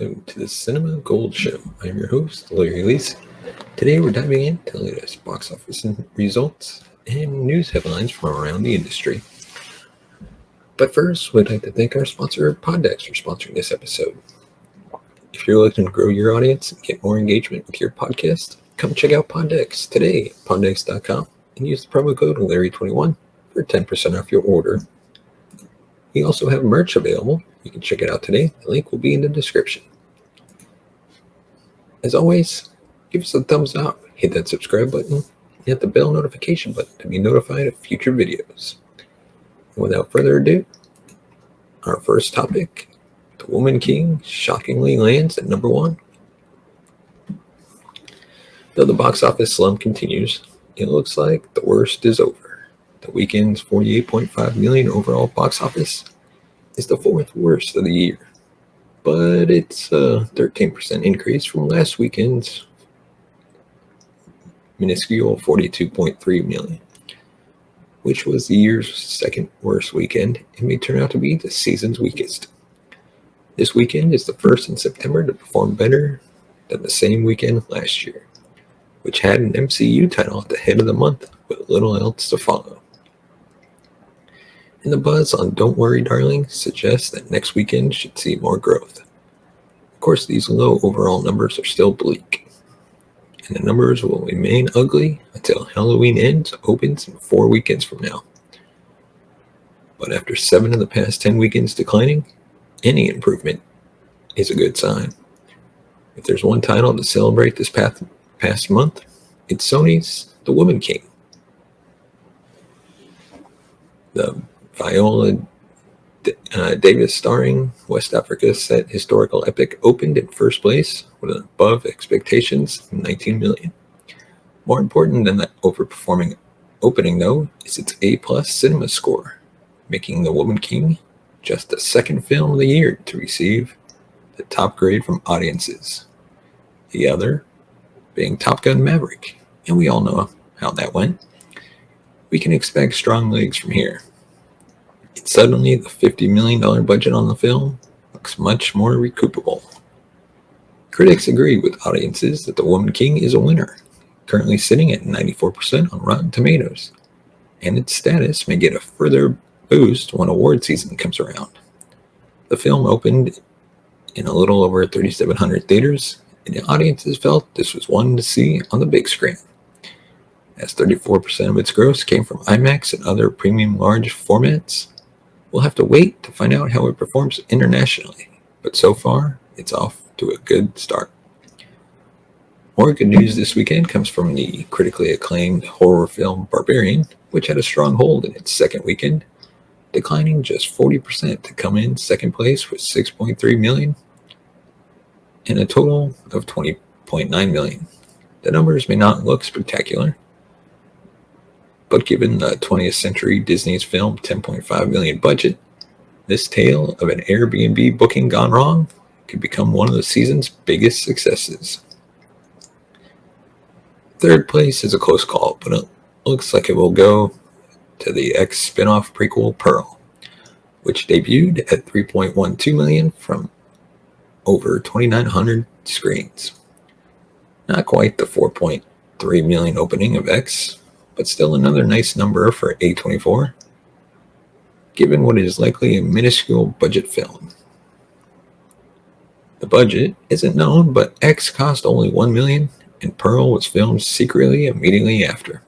welcome to the Cinema Gold Show. I'm your host, Larry Leese. Today we're diving into the latest box office results and news headlines from around the industry. But first, we'd like to thank our sponsor, Poddex, for sponsoring this episode. If you're looking to grow your audience and get more engagement with your podcast, come check out Poddex today at poddex.com and use the promo code Larry21 for 10% off your order. We also have merch available. You can check it out today. The link will be in the description. As always, give us a thumbs up, hit that subscribe button, and hit the bell notification button to be notified of future videos. And without further ado, our first topic, The Woman King shockingly lands at number 1. Though the box office slump continues, it looks like the worst is over. The weekend's $48.5 million overall box office is the 4th worst of the year, but it's a 13% increase from last weekend's minuscule $42.3 million, which was the year's 2nd worst weekend and may turn out to be the season's weakest. This weekend is the first in September to perform better than the same weekend last year, which had an MCU title at the head of the month with little else to follow. And the buzz on Don't Worry Darling suggests that next weekend should see more growth. Of course, these low overall numbers are still bleak, and the numbers will remain ugly until Halloween Ends opens in 4 weekends from now. But after 7 of the past 10 weekends declining, any improvement is a good sign. If there's one title to celebrate this past month, it's Sony's The Woman King. The Viola Davis starring West Africa set historical epic opened in first place with an above expectations of $19 million. More important than that overperforming opening, though, is its A+ cinema score, making The Woman King just the 2nd film of the year to receive the top grade from audiences. The other being Top Gun Maverick, and we all know how that went. We can expect strong legs from here. Suddenly, the $50 million budget on the film looks much more recoupable. Critics agree with audiences that The Woman King is a winner, currently sitting at 94% on Rotten Tomatoes, and its status may get a further boost when award season comes around. The film opened in a little over 3,700 theaters, and the audiences felt this was one to see on the big screen, as 34% of its gross came from IMAX and other premium large formats. We'll have to wait to find out how it performs internationally, but so far, it's off to a good start. More good news this weekend comes from the critically acclaimed horror film Barbarian, which had a strong hold in its 2nd weekend, declining just 40% to come in 2nd place with $6.3 million and a total of $20.9 million. The numbers may not look spectacular, but given the 20th Century Disney's film $10.5 million budget, this tale of an Airbnb booking gone wrong could become one of the season's biggest successes. 3rd place is a close call, but it looks like it will go to the X spin-off prequel Pearl, which debuted at $3.12 million from over 2,900 screens. Not quite the $4.3 million opening of X, but still another nice number for A24, given what is likely a minuscule budget film. The budget isn't known, but X cost only $1 million, and Pearl was filmed secretly immediately after.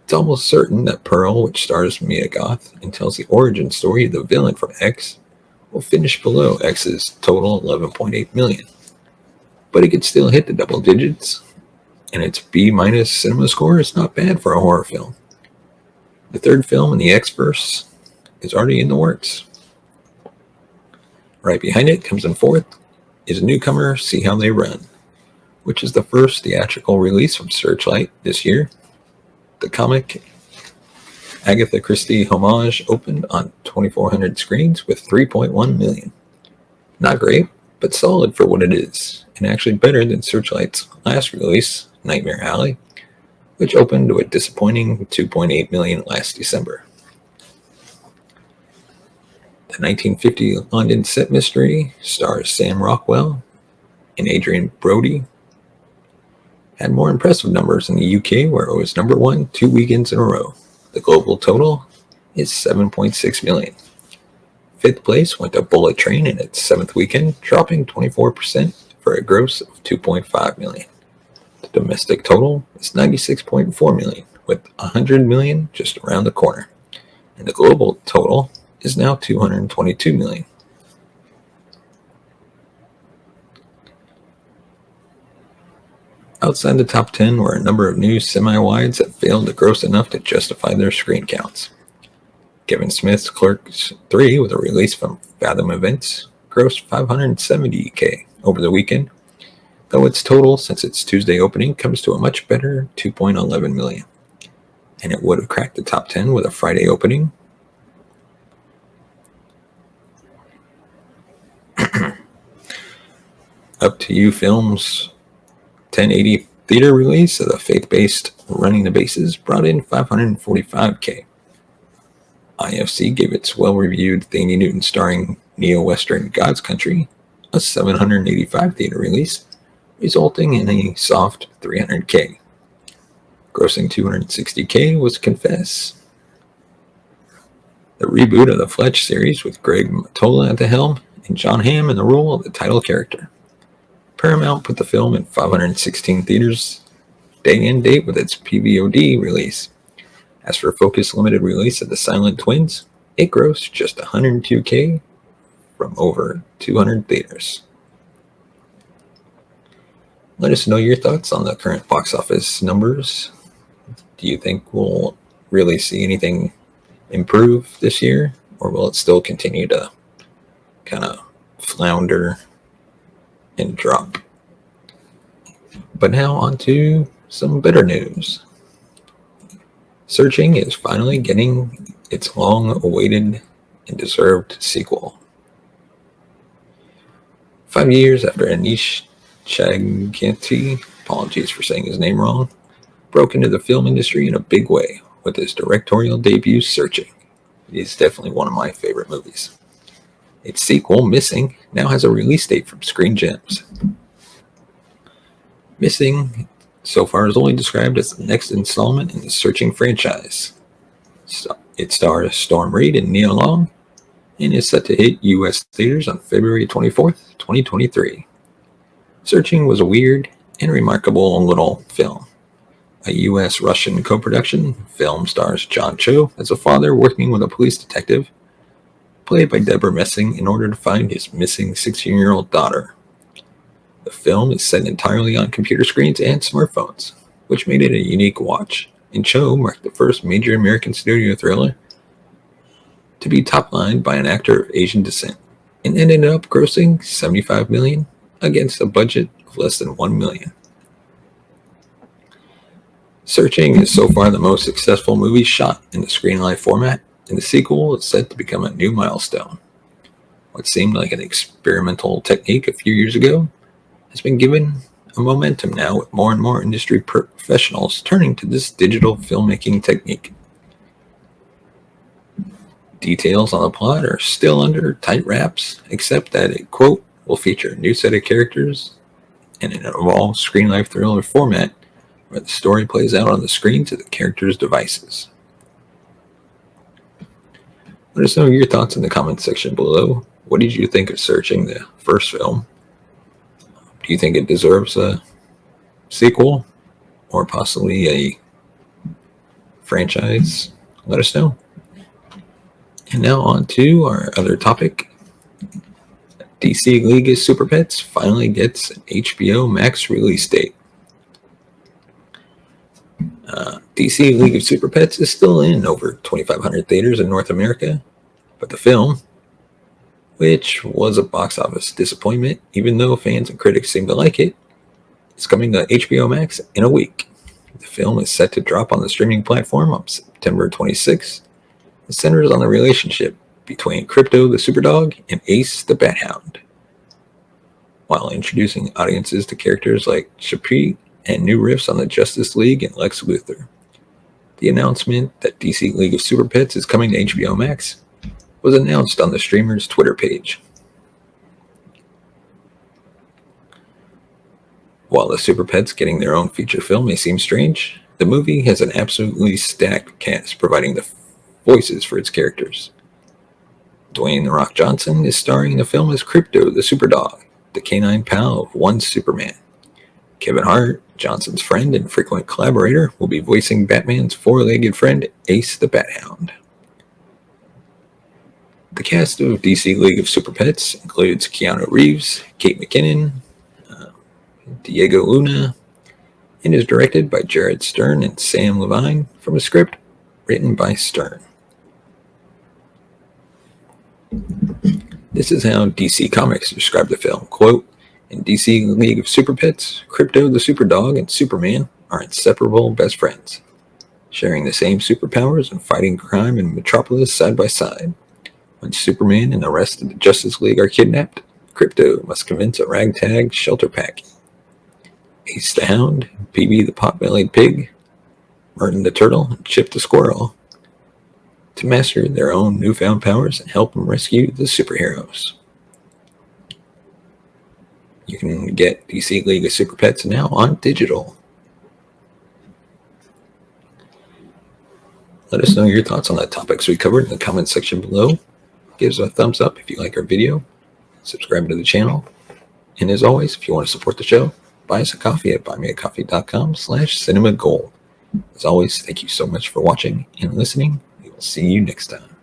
It's almost certain that Pearl, which stars Mia Goth and tells the origin story of the villain from X, will finish below X's total $11.8 million. But it could still hit the double digits, and its B- cinema score is not bad for a horror film. The 3rd film in the X-verse is already in the works. Right behind it, comes in 4th, is a newcomer, See How They Run, which is the first theatrical release from Searchlight this year. The comic Agatha Christie homage opened on 2,400 screens with $3.1 million. Not great, but solid for what it is, and actually better than Searchlight's last release, Nightmare Alley, which opened to a disappointing $2.8 million last December. The 1950 London set mystery stars Sam Rockwell and Adrian Brody. Had more impressive numbers in the UK, where it was number one 2 weekends in a row. The global total is 7.6 million. Fifth place went to Bullet Train in its 7th weekend, dropping 24% for a gross of 2.5 million. The domestic total is 96.4 million, with 100 million just around the corner. And the global total is now 222 million. Outside the top 10 were a number of new semi-wides that failed to gross enough to justify their screen counts. Kevin Smith's Clerks 3, with a release from Fathom Events, grossed $570K over the weekend, though its total since its Tuesday opening comes to a much better 2.11 million. And it would have cracked the top 10 with a Friday opening. Up to You Films 1080 theater release of the faith-based Running the Bases brought in $545K. IFC gave its well-reviewed Thandie Newton starring neo-western God's Country a 785 theater release, resulting in a soft $300K. Grossing $260K was Confess. The reboot of the Fletch series with Greg Mottola at the helm and John Hamm in the role of the title character. Paramount put the film in 516 theaters day and date with its PVOD release. As for Focus Limited release of The Silent Twins, it grossed just $102K from over 200 theaters. Let us know your thoughts on the current box office numbers. Do you think we'll really see anything improve this year, or will it still continue to kind of flounder and drop? But now on to some better news. Searching is finally getting its long-awaited and deserved sequel. 5 years after Anish Chaganty, apologies for saying his name wrong, broke into the film industry in a big way with his directorial debut, Searching. It is definitely one of my favorite movies. Its sequel, Missing, now has a release date from Screen Gems. Missing so far is only described as the next installment in the Searching franchise. It stars Storm Reid and Nia Long and is set to hit U.S. theaters on February 24th, 2023. Searching was a weird and remarkable little film. A U.S.-Russian co-production, film stars John Cho as a father working with a police detective, played by Deborah Messing, in order to find his missing 16-year-old daughter. The film is set entirely on computer screens and smartphones, which made it a unique watch, and Cho marked the first major American studio thriller to be top-lined by an actor of Asian descent, and ended up grossing $75 million against a budget of less than $1 million. Searching is so far the most successful movie shot in the Screenlight format, and the sequel is set to become a new milestone. What seemed like an experimental technique a few years ago has been given a momentum now, with more and more industry professionals turning to this digital filmmaking technique. Details on the plot are still under tight wraps, except that it, quote, will feature a new set of characters and an evolved Screenlight thriller format where the story plays out on the screen to the characters' devices. Let us know your thoughts in the comments section below. What did you think of Searching, the first film? Do you think it deserves a sequel or possibly a franchise? Let us know. And now on to our other topic. DC League of Super Pets finally gets an HBO Max release date. DC League of Super Pets is still in over 2,500 theaters in North America, but the film, which was a box office disappointment, even though fans and critics seem to like it, is coming to HBO Max in a week. The film is set to drop on the streaming platform on September 26th. It centers on the relationship between Crypto the Superdog and Ace the Bat Hound, while introducing audiences to characters like Shapri and new riffs on the Justice League and Lex Luthor. The announcement that DC League of Super Pets is coming to HBO Max was announced on the streamer's Twitter page. While the Super Pets getting their own feature film may seem strange, the movie has an absolutely stacked cast providing the voices for its characters. Dwayne "The Rock" Johnson is starring in the film as Krypto the Superdog, the canine pal of one Superman. Kevin Hart, Johnson's friend and frequent collaborator, will be voicing Batman's four-legged friend Ace the Bat-Hound. The cast of DC League of Super Pets includes Keanu Reeves, Kate McKinnon, Diego Luna, and is directed by Jared Stern and Sam Levine from a script written by Stern. This is how DC Comics described the film. Quote, in DC League of Super Pets, Krypto the Superdog and Superman are inseparable best friends, sharing the same superpowers and fighting crime in Metropolis side by side. When Superman and the rest of the Justice League are kidnapped, Krypto must convince a ragtag shelter pack, Ace the Hound, PB the Pot-Bellied Pig, Martin the Turtle, and Chip the Squirrel, to master their own newfound powers and help them rescue the superheroes. You can get DC League of Super Pets now on digital. Let us know your thoughts on the topics we covered in the comments section below. Give us a thumbs up if you like our video. Subscribe to the channel. And as always, if you want to support the show, buy us a coffee at buymeacoffee.com/cinemagold. As always, thank you so much for watching and listening. We will see you next time.